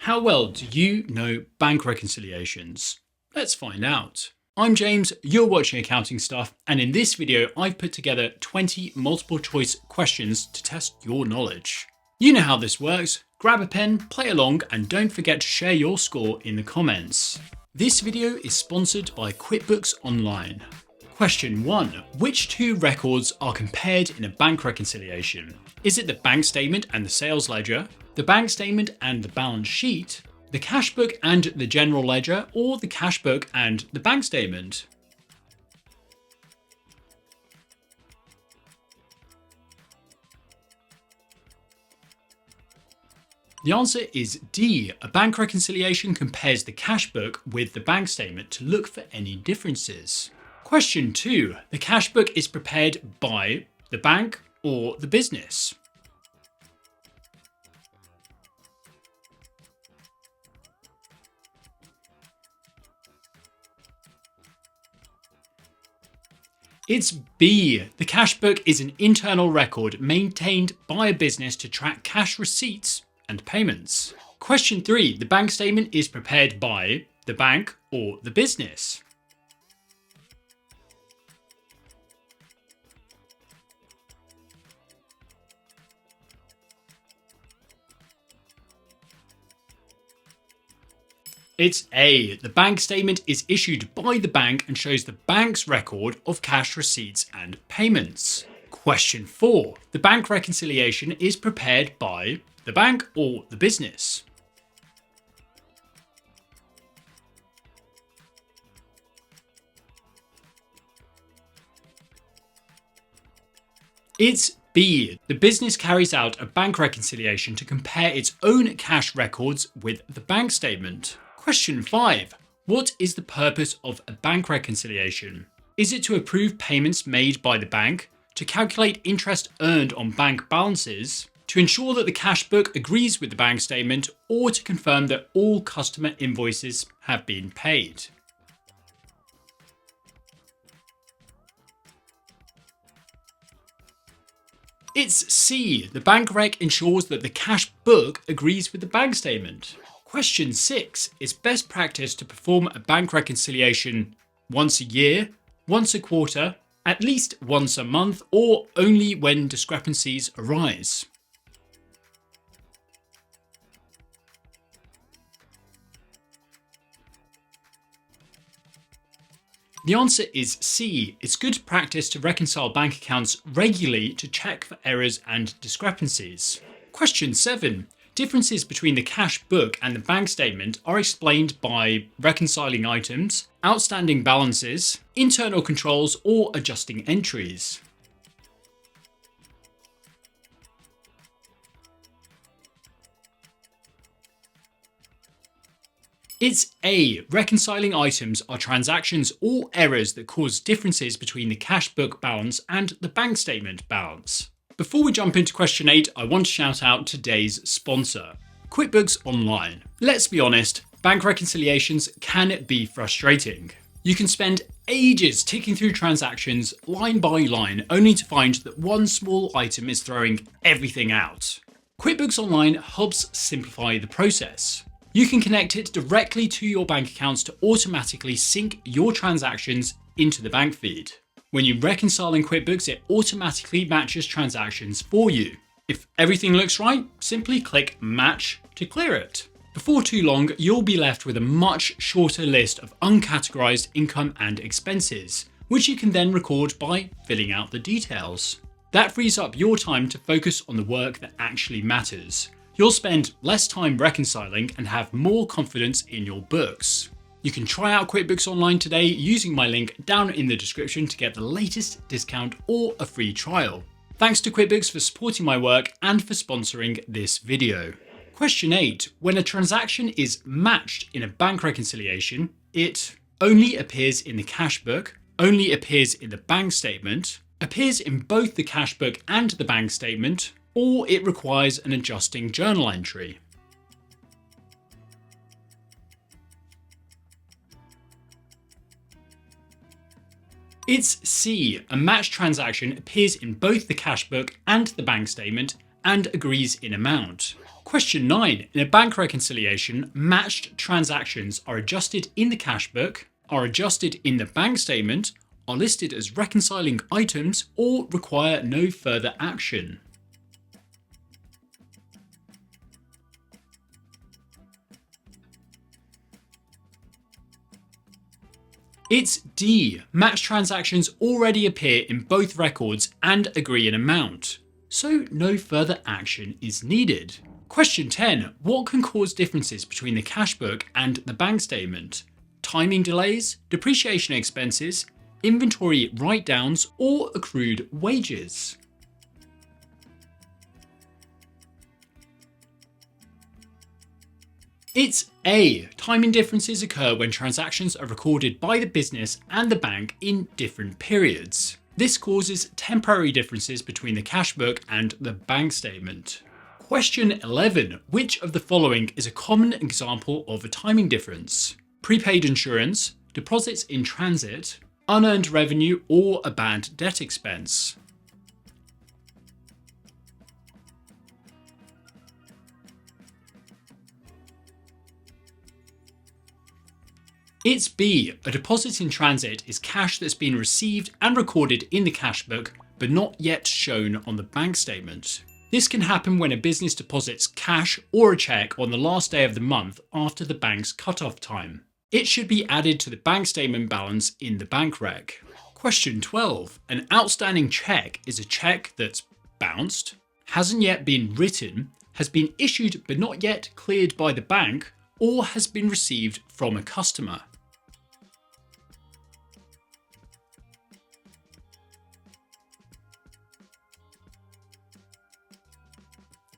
How well do you know bank reconciliations? Let's find out. I'm James, you're watching Accounting Stuff, and in this video I've put together 20 multiple choice questions to test your knowledge. You know how this works, grab a pen, play along, and don't forget to share your score in the comments. This video is sponsored by QuickBooks Online. Question 1. Which two records are compared in a bank reconciliation? Is it the bank statement and the sales ledger, the bank statement and the balance sheet, the cash book and the general ledger, or the cash book and the bank statement? The answer is D. A bank reconciliation compares the cash book with the bank statement to look for any differences. Question 2. The cash book is prepared by the bank or the business. It's B. The cash book is an internal record maintained by a business to track cash receipts and payments. Question 3. The bank statement is prepared by the bank or the business. It's A. The bank statement is issued by the bank and shows the bank's record of cash receipts and payments. Question 4. The bank reconciliation is prepared by the bank or the business. It's B. The business carries out a bank reconciliation to compare its own cash records with the bank statement. Question 5. What is the purpose of a bank reconciliation? Is it to approve payments made by the bank, to calculate interest earned on bank balances, to ensure that the cash book agrees with the bank statement, or to confirm that all customer invoices have been paid? It's C. The bank rec ensures that the cash book agrees with the bank statement. Question 6. Is best practice to perform a bank reconciliation once a year, once a quarter, at least once a month, or only when discrepancies arise? The answer is C. It's good practice to reconcile bank accounts regularly to check for errors and discrepancies. Question 7. Differences between the cash book and the bank statement are explained by reconciling items, outstanding balances, internal controls, or adjusting entries. It's A. Reconciling items are transactions or errors that cause differences between the cash book balance and the bank statement balance. Before we jump into question 8, I want to shout out today's sponsor, QuickBooks Online. Let's be honest, bank reconciliations can be frustrating. You can spend ages ticking through transactions line by line only to find that one small item is throwing everything out. QuickBooks Online helps simplify the process. You can connect it directly to your bank accounts to automatically sync your transactions into the bank feed. When you reconcile in QuickBooks, it automatically matches transactions for you. If everything looks right, simply click Match to clear it. Before too long, you'll be left with a much shorter list of uncategorized income and expenses, which you can then record by filling out the details. That frees up your time to focus on the work that actually matters. You'll spend less time reconciling and have more confidence in your books. You can try out QuickBooks Online today using my link down in the description to get the latest discount or a free trial. Thanks to QuickBooks for supporting my work and for sponsoring this video. Question 8. When a transaction is matched in a bank reconciliation, it only appears in the cash book, only appears in the bank statement, appears in both the cash book and the bank statement, or it requires an adjusting journal entry. It's C. A matched transaction appears in both the cash book and the bank statement and agrees in amount. Question 9. In a bank reconciliation, matched transactions are adjusted in the cash book, are adjusted in the bank statement, are listed as reconciling items, or require no further action. It's D. Matched transactions already appear in both records and agree an amount, so no further action is needed. Question 10. What can cause differences between the cash book and the bank statement? Timing delays, depreciation expenses, inventory write-downs, or accrued wages? It's A. Timing differences occur when transactions are recorded by the business and the bank in different periods. This causes temporary differences between the cash book and the bank statement. Question 11. Which of the following is a common example of a timing difference? Prepaid insurance, deposits in transit, unearned revenue, or a bad debt expense? It's B. A deposit in transit is cash that's been received and recorded in the cash book, but not yet shown on the bank statement. This can happen when a business deposits cash or a check on the last day of the month after the bank's cutoff time. It should be added to the bank statement balance in the bank rec. Question 12. An outstanding check is a check that's bounced, hasn't yet been written, has been issued but not yet cleared by the bank, or has been received from a customer.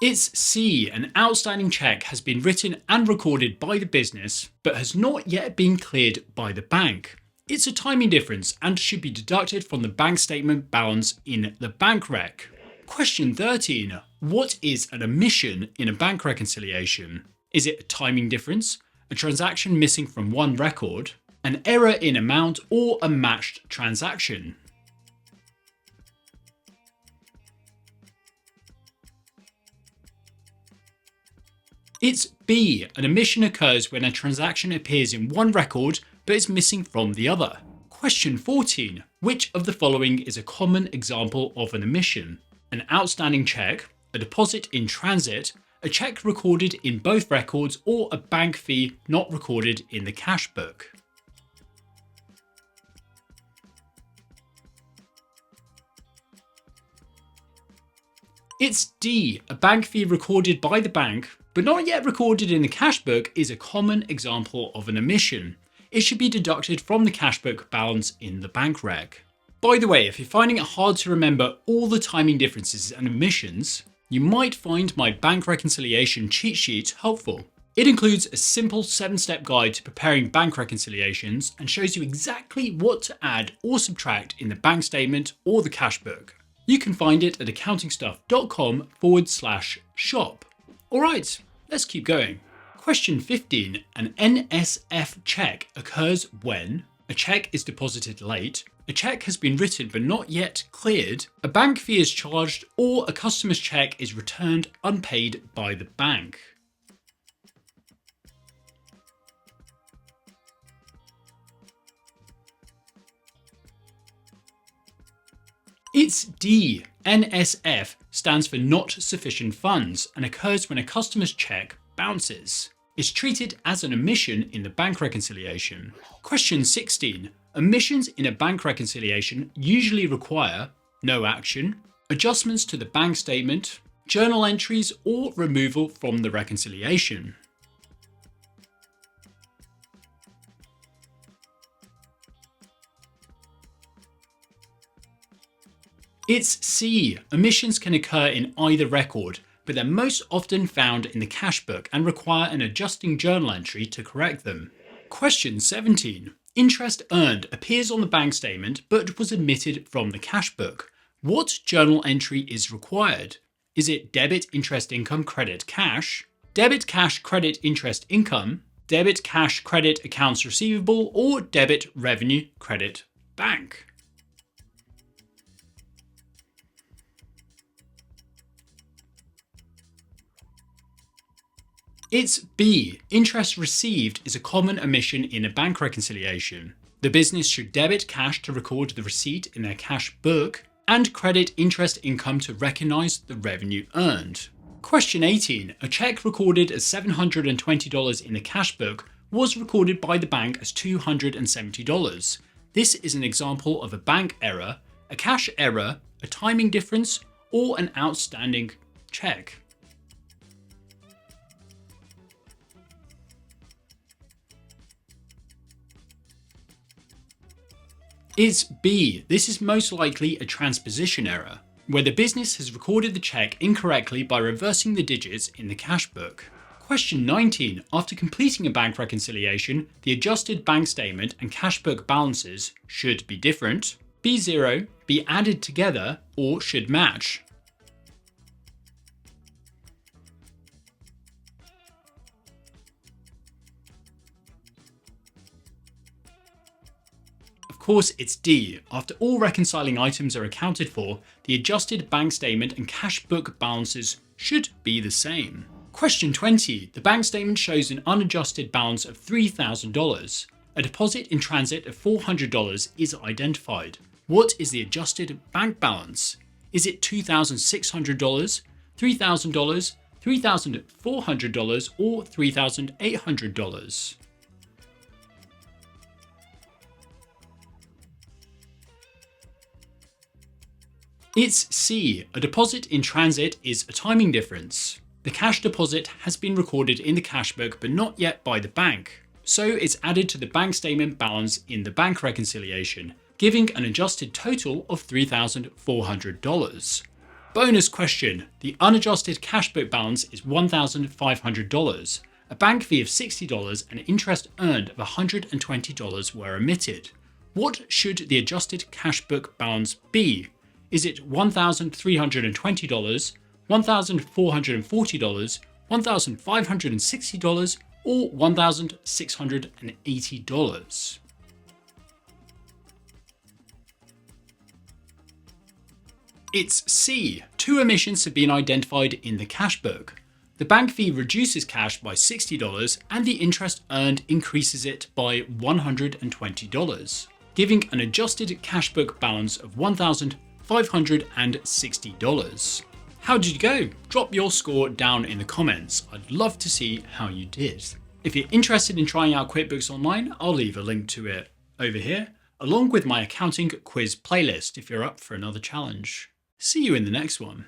It's C. An outstanding check has been written and recorded by the business, but has not yet been cleared by the bank. It's a timing difference and should be deducted from the bank statement balance in the bank rec. Question 13. What is an omission in a bank reconciliation? Is it a timing difference, a transaction missing from one record, an error in amount, or a matched transaction? It's B. An omission occurs when a transaction appears in one record but is missing from the other. Question 14. Which of the following is a common example of an omission? An outstanding check, a deposit in transit, a check recorded in both records, or a bank fee not recorded in the cash book? It's D. A bank fee recorded by the bank but not yet recorded in the cash book is a common example of an omission. It should be deducted from the cash book balance in the bank rec. By the way, if you're finding it hard to remember all the timing differences and omissions, you might find my bank reconciliation cheat sheet helpful. It includes a simple 7-step guide to preparing bank reconciliations and shows you exactly what to add or subtract in the bank statement or the cash book. You can find it at accountingstuff.com/shop. Alright, let's keep going. Question 15. An NSF check occurs when a check is deposited late, a check has been written but not yet cleared, a bank fee is charged, or a customer's check is returned unpaid by the bank. It's D. NSF stands for not sufficient funds and occurs when a customer's check bounces. It's treated as an omission in the bank reconciliation. Question 16. Omissions in a bank reconciliation usually require no action, adjustments to the bank statement, journal entries, or removal from the reconciliation. It's C. Omissions can occur in either record, but they're most often found in the cash book and require an adjusting journal entry to correct them. Question 17. Interest earned appears on the bank statement but was omitted from the cash book. What journal entry is required? Is it debit interest income credit cash, debit cash credit interest income, debit cash credit accounts receivable, or debit revenue credit bank? It's B. Interest received is a common omission in a bank reconciliation. The business should debit cash to record the receipt in their cash book and credit interest income to recognize the revenue earned. Question 18. A check recorded as $720 in the cash book was recorded by the bank as $270. This is an example of a bank error, a cash error, a timing difference, or an outstanding check. It's B. This is most likely a transposition error, where the business has recorded the check incorrectly by reversing the digits in the cash book. Question 19. After completing a bank reconciliation, the adjusted bank statement and cash book balances should be different, be zero, be added together, or should match. Of course, it's D. After all reconciling items are accounted for, the adjusted bank statement and cash book balances should be the same. Question 20. The bank statement shows an unadjusted balance of $3,000. A deposit in transit of $400 is identified. What is the adjusted bank balance? Is it $2,600, $3,000, $3,400, or $3,800? It's C. A deposit in transit is a timing difference. The cash deposit has been recorded in the cash book but not yet by the bank, so it's added to the bank statement balance in the bank reconciliation, giving an adjusted total of $3,400. Bonus question. The unadjusted cash book balance is $1,500. A bank fee of $60 and interest earned of $120 were omitted. What should the adjusted cash book balance be? Is it $1,320, $1,440, $1,560, or $1,680? It's C. Two omissions have been identified in the cash book. The bank fee reduces cash by $60 and the interest earned increases it by $120, giving an adjusted cash book balance of $1,560. How did you go? Drop your score down in the comments. I'd love to see how you did. If you're interested in trying out QuickBooks Online, I'll leave a link to it over here, along with my accounting quiz playlist if you're up for another challenge. See you in the next one.